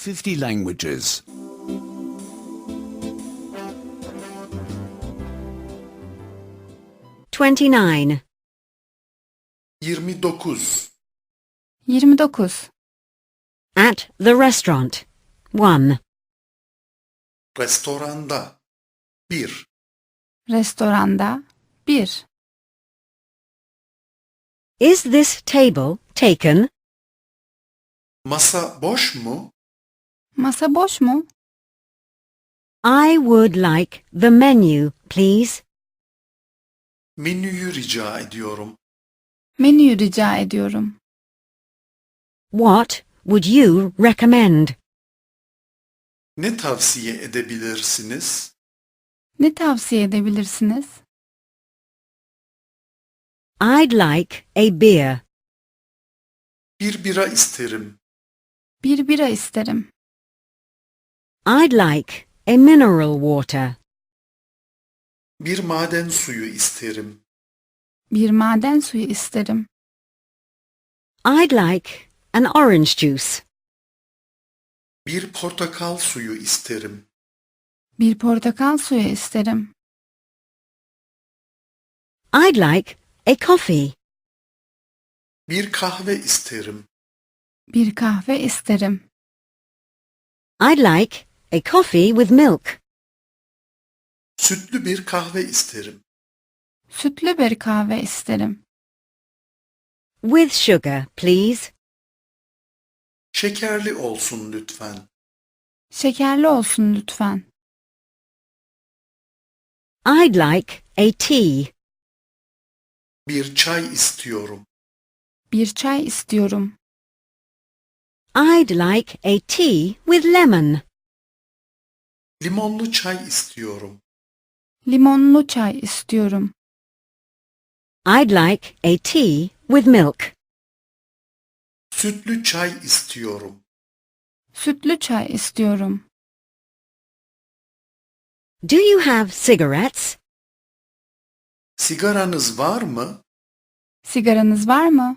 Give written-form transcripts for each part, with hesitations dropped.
50 languages. 29. 29. 29. At the restaurant. 1. Restoranda. 1. Restoranda 1. Is this table taken? Masa boş mu? Masa boş mu? I would like the menu, please. Menüyü rica ediyorum. Menüyü rica ediyorum. What would you recommend? Ne tavsiye edebilirsiniz? Ne tavsiye edebilirsiniz? I'd like a beer. Bir bira isterim. Bir bira isterim. I'd like a mineral water. Bir maden suyu isterim. Bir maden suyu isterim. I'd like an orange juice. Bir portakal suyu isterim. Bir portakal suyu isterim. I'd like a coffee. Bir kahve isterim. Bir kahve isterim. I'd like a coffee with milk. Sütlü bir kahve isterim. Sütlü bir kahve isterim. With sugar, please. Şekerli olsun lütfen. Şekerli olsun lütfen. I'd like a tea. Bir çay istiyorum. Bir çay istiyorum. I'd like a tea with lemon. Limonlu çay istiyorum. Limonlu çay istiyorum. I'd like a tea with milk. Sütlü çay istiyorum. Sütlü çay istiyorum. Do you have cigarettes? Sigaranız var mı? Sigaranız var mı?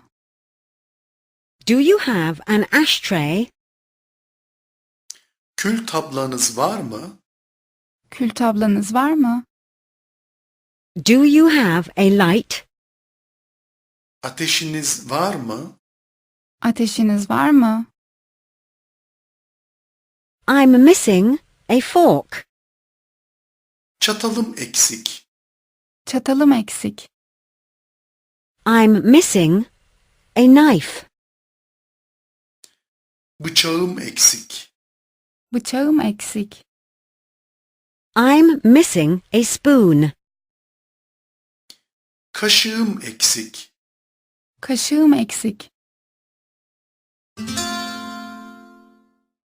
Do you have an ashtray? Kül tablanız var mı? Kül tablanız var mı? Do you have a light? Ateşiniz var mı? Ateşiniz var mı? I'm missing a fork. Çatalım eksik. Çatalım eksik. I'm missing a knife. Bıçağım eksik. Bıçağım eksik. I'm missing a spoon. Kaşığım eksik. Kaşığım eksik.